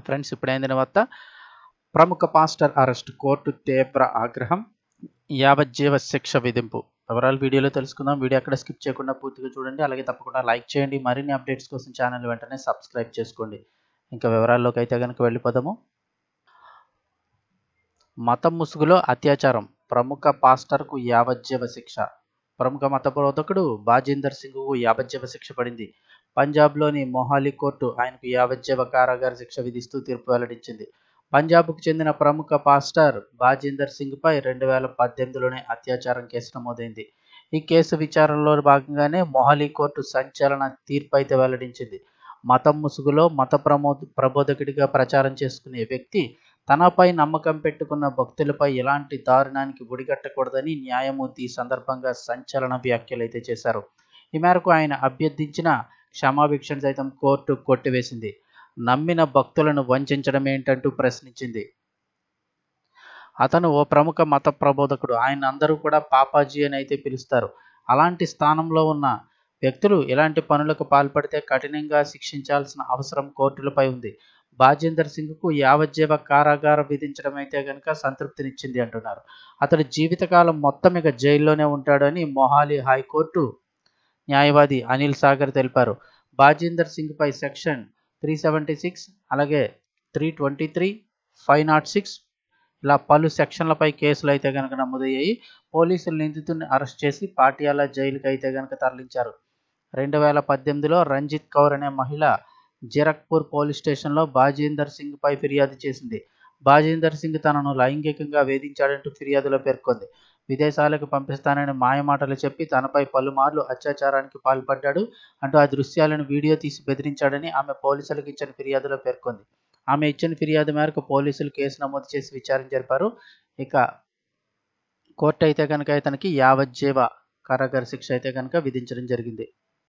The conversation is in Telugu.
ఫ్రెండ్స్ ఇప్పుడైందిన వద్ద ప్రముఖ పాస్టర్ అరెస్ట్, కోర్టు తీవ్ర ఆగ్రహం, యావజ్జీవ శిక్ష విధింపు. వివరాలు వీడియోలో తెలుసుకుందాం. వీడియో అక్కడ స్కిప్ చేయకుండా పూర్తిగా చూడండి. అలాగే తప్పకుండా లైక్ చేయండి. మరిన్ని అప్డేట్స్ కోసం ఛానల్ వెంటనే సబ్స్క్రైబ్ చేసుకోండి. ఇంకా వివరాల్లోకి అయితే కనుక వెళ్ళిపోదాము. మతం ముసుగులో అత్యాచారం, ప్రముఖ పాస్టర్కు యావజ్జీవ శిక్ష. ప్రముఖ మత బోధకుడు బాజీందర్ సింగ్కు యావజ్జీవ శిక్ష పడింది. పంజాబ్లోని మొహాలీ కోర్టు ఆయనకు యావజ్జీవ కారాగార శిక్ష విధిస్తూ తీర్పు వెల్లడించింది. పంజాబ్కు చెందిన ప్రముఖ పాస్టర్ బాజీందర్ సింగ్పై 2018లోనే అత్యాచారం కేసు నమోదైంది. ఈ కేసు విచారణలో భాగంగానే మొహాలీ కోర్టు సంచలన తీర్పు అయితే వెల్లడించింది. మతం ముసుగులో మత ప్రబోధకుడిగా ప్రచారం చేసుకునే వ్యక్తి తనపై నమ్మకం పెట్టుకున్న భక్తులపై ఎలాంటి దారుణానికి ఒడిగట్టకూడదని న్యాయమూర్తి ఈ సందర్భంగా సంచలన వ్యాఖ్యలైతే చేశారు. ఈ మేరకు ఆయన అభ్యర్థించిన క్షమాభిక్షను సైతం కోర్టు కొట్టివేసింది. నమ్మిన భక్తులను వంచడం ఏంటంటూ ప్రశ్నించింది. అతను ఓ ప్రముఖ మత ప్రబోధకుడు, ఆయన అందరూ కూడా పాపాజీ అని అయితే పిలుస్తారు. అలాంటి స్థానంలో ఉన్న వ్యక్తులు ఇలాంటి పనులకు పాల్పడితే కఠినంగా శిక్షించాల్సిన అవసరం కోర్టులపై ఉంది. బాజీందర్ సింగ్కు యావజ్జీవ కారాగారం విధించడం అయితే కనుక సంతృప్తినిచ్చింది అంటున్నారు. అతడు జీవితకాలం మొత్తం ఇక జైల్లోనే ఉంటాడని మొహాలీ హైకోర్టు న్యాయవాది అనిల్ సాగర్ తెలిపారు. బాజీందర్ సింగ్పై సెక్షన్ 376, అలాగే 323, 506 ఇలా పలు సెక్షన్లపై కేసులు అయితే కనుక నమోదయ్యాయి. పోలీసులు నిందితుడిని అరెస్ట్ చేసి పాటియాలా జైలుకి అయితే కనుక తరలించారు. 2018లో రంజిత్ కౌర్ అనే మహిళ జీరక్పూర్ పోలీస్ స్టేషన్లో బాజీందర్ సింగ్పై ఫిర్యాదు చేసింది. బాజీందర్ సింగ్ తనను లైంగికంగా వేధించాడంటూ ఫిర్యాదులో పేర్కొంది. విదేశాలకు పంపిస్తానని మాయమాటలు చెప్పి తనపై పలుమార్లు అత్యాచారానికి పాల్పడ్డాడు అంటూ ఆ దృశ్యాలను వీడియో తీసి బెదిరించాడని ఆమె పోలీసులకు ఇచ్చిన ఫిర్యాదులో పేర్కొంది. ఆమె ఇచ్చిన ఫిర్యాదు మేరకు పోలీసులు కేసు నమోదు చేసి విచారణ జరిపారు. ఇక కోర్టు అయితే కనుక ఇతనికి యావజ్జీవ కారాగార శిక్ష అయితే కనుక విధించడం జరిగింది.